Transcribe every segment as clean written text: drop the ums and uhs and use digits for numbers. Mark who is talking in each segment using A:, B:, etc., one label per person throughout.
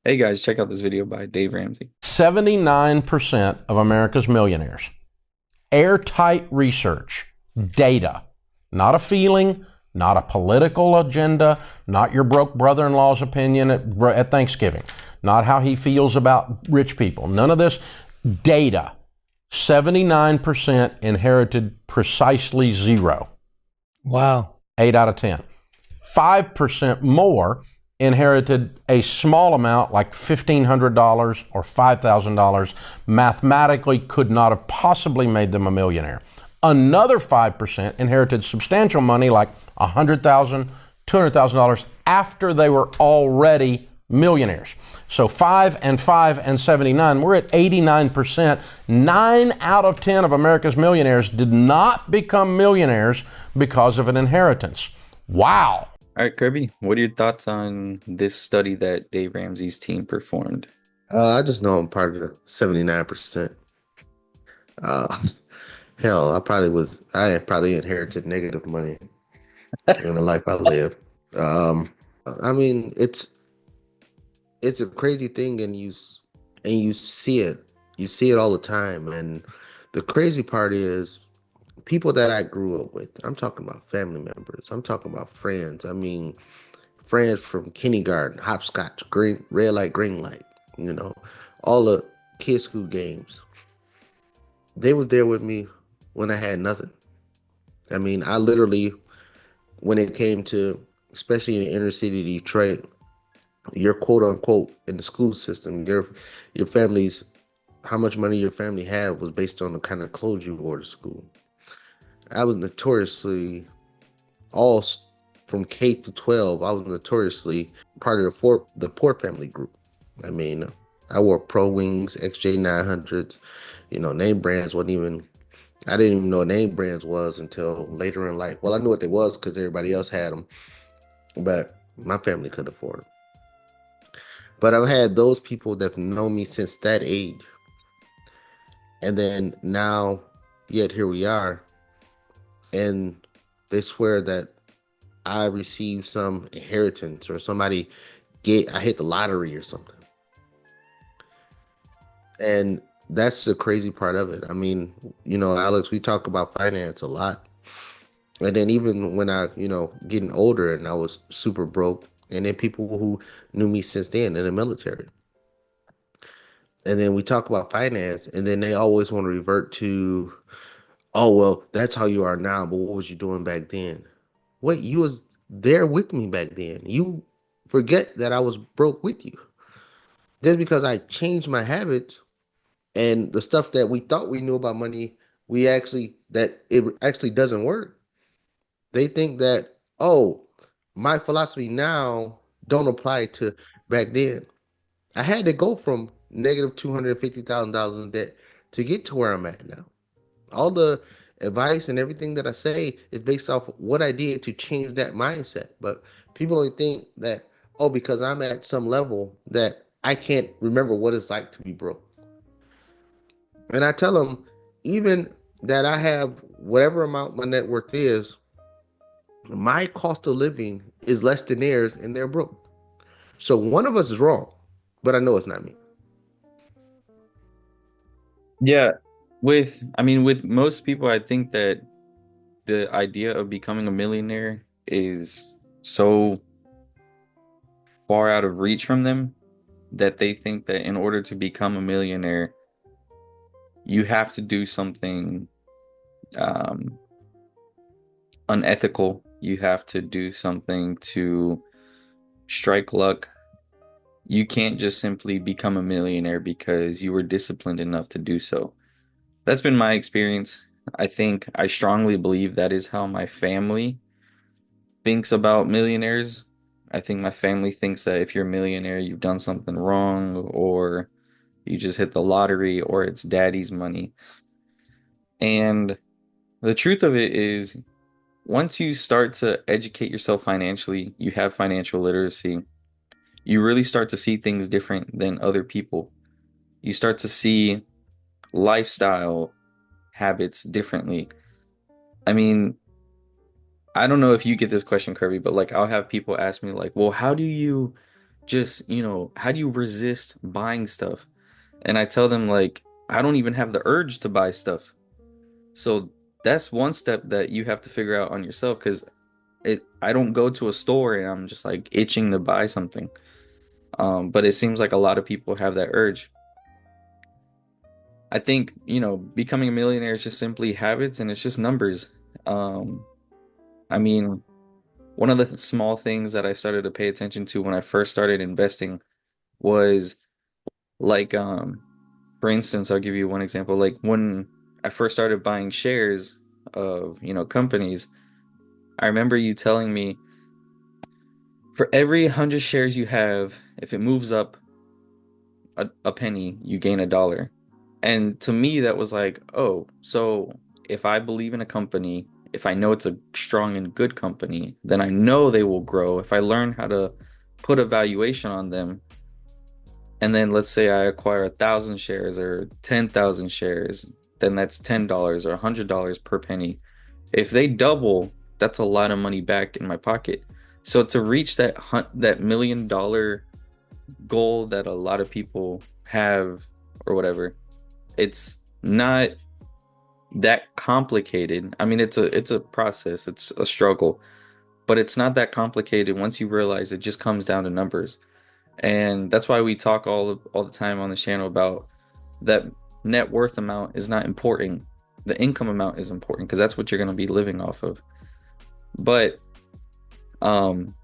A: Hey guys, check out this video by Dave Ramsey.
B: 79% of America's millionaires. Airtight research, data, not a feeling, not a political agenda, not your broke brother-in-law's opinion at Thanksgiving, not how he feels about rich people. None of this. Data. 79% inherited precisely zero.
C: Wow.
B: 8 out of 10. 5% more inherited a small amount like $1,500 or $5,000, mathematically could not have possibly made them a millionaire. Another 5% inherited substantial money like $100,000, $200,000 after they were already millionaires. So 5 and 5 and 79, we're at 89%. 9 out of 10 of America's millionaires did not become millionaires because of an inheritance. Wow.
A: All right, Kirby, what are your thoughts on this study that Dave Ramsey's team performed?
D: I just know I'm part of the 79%. Uh, hell, I probably inherited negative money in the life I live. Um, I mean, it's a crazy thing, and you see it all the time. And the crazy part is people that I grew up with. I'm talking about family members. I'm talking about friends. I mean, friends from kindergarten, hopscotch, green, red light, green light. You know, all the kids' school games. They was there with me when I had nothing. I mean, I literally, when it came to, especially in the inner city of Detroit, your quote unquote in the school system, your family's how much money your family had was based on the kind of clothes you wore to school. I was notoriously all from K to 12. I was notoriously part of the poor family group. I mean, I wore Pro Wings, XJ 900s. Name brands wasn't even. I didn't even know what name brands was until later in life. Well, I knew what they was because everybody else had them, but my family couldn't afford them. But I've had those people that have known me since that age, and then now, yet here we are, and they swear that I received some inheritance or I hit the lottery or something. And that's the crazy part of it. I mean, Alex, we talk about finance a lot. And then even when getting older and I was super broke, and then people who knew me since then in the military. And then we talk about finance, and then they always want to revert to, oh, well, that's how you are now, but what was you doing back then? Wait, you was there with me back then. You forget that I was broke with you. Just because I changed my habits and the stuff that we thought we knew about money, that it actually doesn't work. They think that, oh, my philosophy now don't apply to back then. I had to go from negative $250,000 in debt to get to where I'm at now. All the advice and everything that I say is based off of what I did to change that mindset. But people only think that, oh, because I'm at some level that I can't remember what it's like to be broke. And I tell them, even that I have whatever amount my net worth is, my cost of living is less than theirs and they're broke. So one of us is wrong, but I know it's not me.
A: Yeah, with most people, I think that the idea of becoming a millionaire is so far out of reach from them that they think that in order to become a millionaire, you have to do something um, unethical. You have to do something to strike luck. You can't just simply become a millionaire because you were disciplined enough to do so. That's been my experience. I strongly believe that is how my family thinks about millionaires. I think my family thinks that if you're a millionaire, you've done something wrong, or you just hit the lottery, or it's daddy's money. And the truth of it is, once you start to educate yourself financially, you have financial literacy, you really start to see things different than other people. You start to see lifestyle habits differently. I mean, I don't know if you get this question, Kirby, but like I'll have people ask me like, "Well, how do you just, how do you resist buying stuff? And I tell them like I don't even have the urge to buy stuff. So that's one step that you have to figure out on yourself because I don't go to a store and I'm just like itching to buy something. But it seems like a lot of people have that urge. I think, becoming a millionaire is just simply habits and it's just numbers. Um, I mean, one of the small things that I started to pay attention to when I first started investing was like, for instance, I'll give you one example. Like when I first started buying shares of, companies, I remember you telling me for every 100 shares you have, if it moves up a penny, you gain $1. And to me, that was like, oh, so if I believe in a company, if I know it's a strong and good company, then I know they will grow. If I learn how to put a valuation on them, and then let's say I acquire 1,000 shares or 10,000 shares, then that's $10 or $100 per penny. If they double, that's a lot of money back in my pocket. So to reach that $1 million goal that a lot of people have or whatever, it's not that complicated. I mean, it's a process, it's a struggle, but it's not that complicated once you realize it just comes down to numbers. And that's why we talk all the time on the channel about that net worth amount is not important. The income amount is important because that's what you're going to be living off of. But um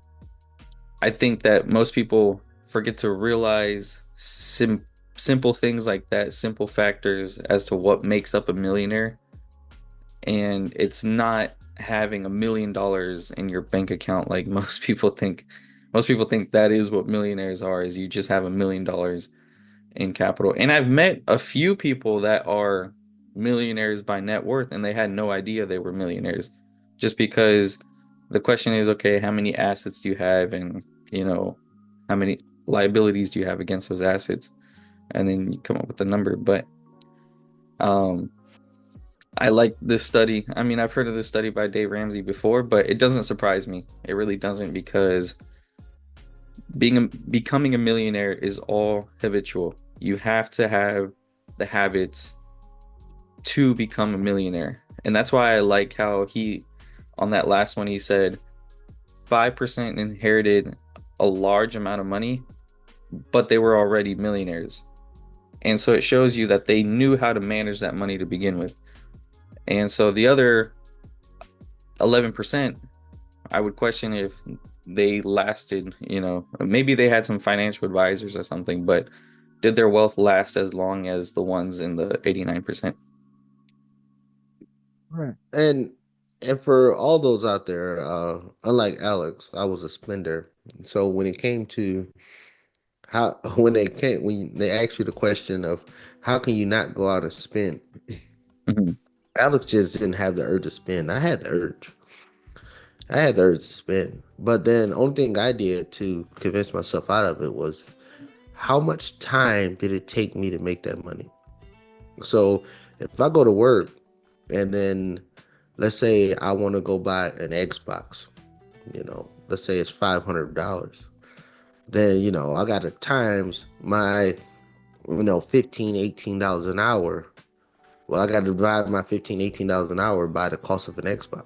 A: I think that most people forget to realize simple things like that, simple factors as to what makes up a millionaire. And it's not having $1 million in your bank account like most people think. Most people think that is what millionaires are, is you just have $1 million in capital. And I've met a few people that are millionaires by net worth and they had no idea they were millionaires. Just because the question is, okay, how many assets do you have and, you know, how many liabilities do you have against those assets? And then you come up with a number. But um I like this study. I mean, I've heard of this study by Dave Ramsey before, but it doesn't surprise me. It really doesn't because becoming a millionaire is all habitual. You have to have the habits to become a millionaire. And that's why I like how on that last one, he said 5% inherited a large amount of money, but they were already millionaires. And so it shows you that they knew how to manage that money to begin with. And so the other 11%, I would question if they lasted, maybe they had some financial advisors or something, but did their wealth last as long as the ones in the 89%?
D: Right. And for all those out there, unlike Alex, I was a spender. So when it came to how when they ask you the question of how can you not go out and spend,
A: Mhm.
D: Alex just didn't have the urge to spend. I had the urge. I had the urge to spend. But then only thing I did to convince myself out of it was how much time did it take me to make that money? So if I go to work and then let's say I want to go buy an Xbox, let's say it's $500. Then, I got to times my, 15, $18 an hour. Well, I got to divide my 15, $18 an hour by the cost of an Xbox.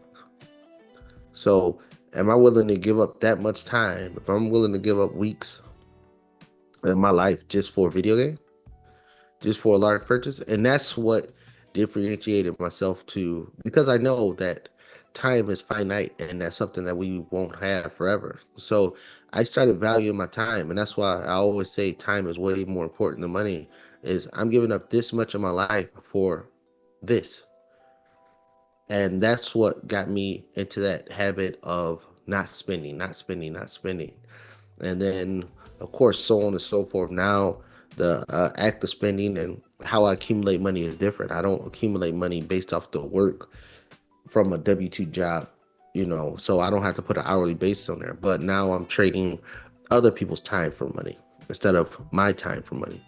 D: So am I willing to give up that much time? If I'm willing to give up weeks of my life just for a video game, just for a large purchase? And that's what differentiated myself to, because I know that time is finite and that's something that we won't have forever. So I started valuing my time, and that's why I always say time is way more important than money. Is I'm giving up this much of my life for this. And that's what got me into that habit of not spending, not spending, not spending. And then, of course, so on and so forth. Now, the act of spending and how I accumulate money is different. I don't accumulate money based off the work from a W-2 job, so I don't have to put an hourly basis on there. But now I'm trading other people's time for money instead of my time for money.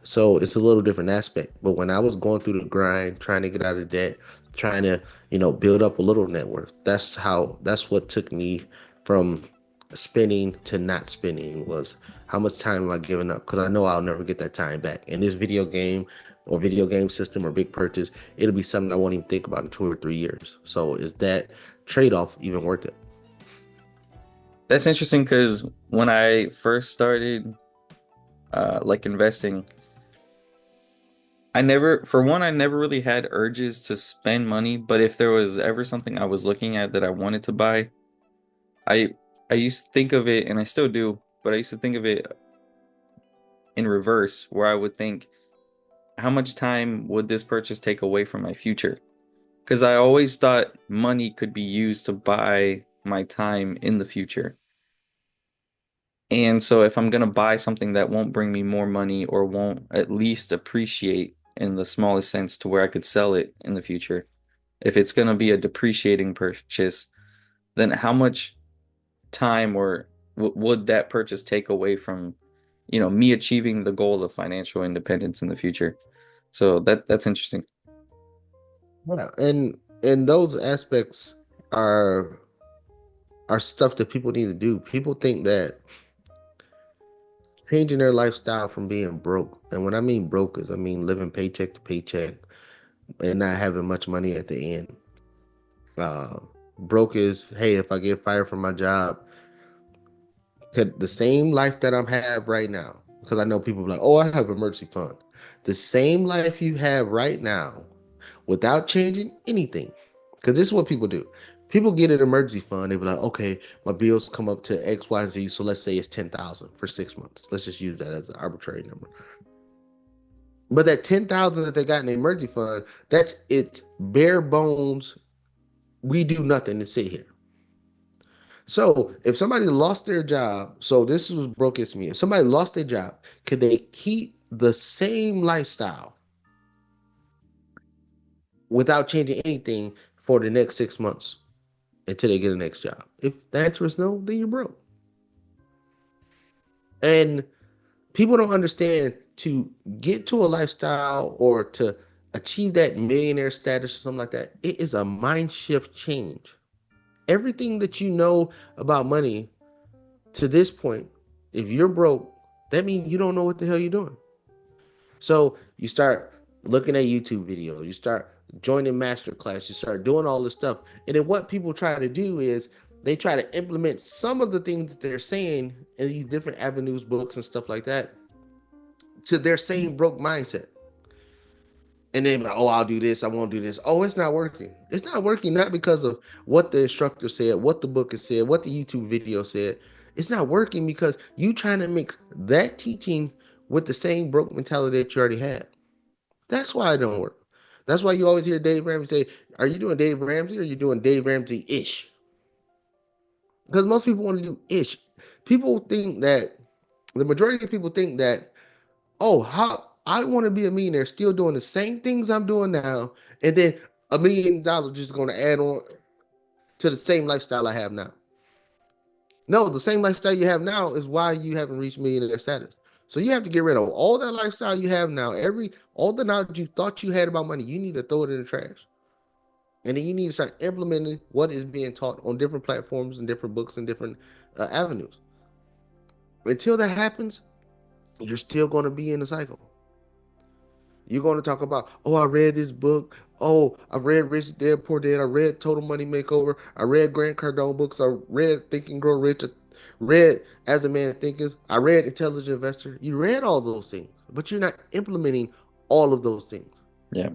D: So it's a little different aspect. But when I was going through the grind, trying to get out of debt, trying to, build up a little net worth, that's what took me from spending to not spending was How much time am I giving up? Because I know I'll never get that time back. In this video game or video game system or big purchase, it'll be something I won't even think about in 2 or 3 years. So is that trade-off even worth it?
A: That's interesting because when I first started like investing, for one, I never really had urges to spend money, but if there was ever something I was looking at that I wanted to buy, I I used to think of it, and I still do, but I used to think of it in reverse, where I would think, how much time would this purchase take away from my future? Because I always thought money could be used to buy my time in the future. And so if I'm gonna buy something that won't bring me more money or won't at least appreciate in the smallest sense to where I could sell it in the future, if it's gonna be a depreciating purchase, then how much time or w would that purchase take away from, me achieving the goal of financial independence in the future? So that's interesting.
D: Yeah. And those aspects are are stuff that people need to do. People think that changing their lifestyle from being broke, and when I mean broke is I mean living paycheck to paycheck and not having much money at the end. Uh, Broke is, hey, if I get fired from my job, could the same life that I'm have right now, because I know people be like, oh, I have emergency fund. The same life you have right now without changing anything. Because this is what people do. People get an emergency fund. They be like, okay, my bills come up to X, Y, Z. So let's say it's 10,000 for 6 months. Let's just use that as an arbitrary number. But that 10,000 that they got in the emergency fund, that's it bare bones. We do nothing to sit here. So if somebody lost their job, so this was broke as me. If somebody lost their job, could they keep the same lifestyle without changing anything for the next 6 months until they get a next job? If the answer is no, then you're broke. And people don't understand to get to a lifestyle or to achieve that millionaire status or something like that. It is a mind shift change. Everything that you know about money to this point, if you're broke, that means you don't know what the hell you're doing. So you start looking at YouTube videos, you start joining master class, you start doing all this stuff. And then what people try to do is they try to implement some of the things that they're saying in these different avenues, books, and stuff like that to their same broke mindset. And then like, oh, I'll do this, I won't do this. Oh, it's not working. It's not working not because of what the instructor said, what the book has said, what the YouTube video said. It's not working because you trying to mix that teaching with the same broke mentality that you already had. That's why it don't work. That's why you always hear Dave Ramsey say, are you doing Dave Ramsey or are you doing Dave Ramsey-ish? Because most people want to do ish. People think that the majority of people think that, oh, how I want to be a millionaire still doing the same things I'm doing now, and then $1 million just going to add on to the same lifestyle I have now. No, the same lifestyle you have now is why you haven't reached millionaire status. So you have to get rid of all that lifestyle you have now. All the knowledge you thought you had about money, you need to throw it in the trash. And then you need to start implementing what is being taught on different platforms and different books and different avenues. Until that happens, you're still going to be in the cycle. You're going to talk about, oh, I read this book. Oh, I read Rich Dad Poor Dad. I read Total Money Makeover. I read Grant Cardone books. I read Think and Grow Rich. I read As a Man Thinketh. I read Intelligent Investor. You read all those things, but you're not implementing all of those things.
A: Yeah.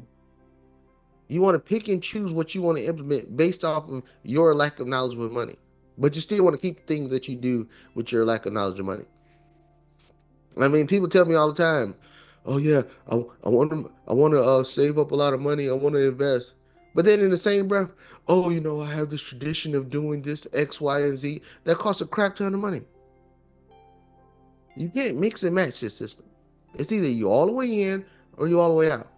D: You want to pick and choose what you want to implement based off of your lack of knowledge with money, but you still want to keep the things that you do with your lack of knowledge of money. I mean, people tell me all the time, "Oh yeah, I want to save up a lot of money. I want to invest." But then in the same breath, "Oh, I have this tradition of doing this X, Y, and Z that costs a crap ton of money." You can't mix and match this system. It's either you all the way in or you all the way out.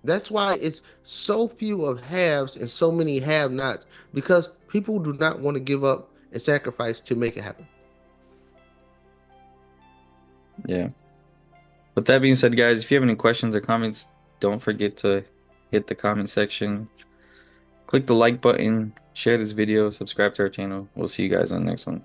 D: That's why it's so few of haves and so many have-nots because people do not want to give up and sacrifice to make it happen.
A: Yeah. With that being said, guys, if you have any questions or comments, don't forget to hit the comment section, click the like button, share this video, subscribe to our channel. We'll see you guys on the next one.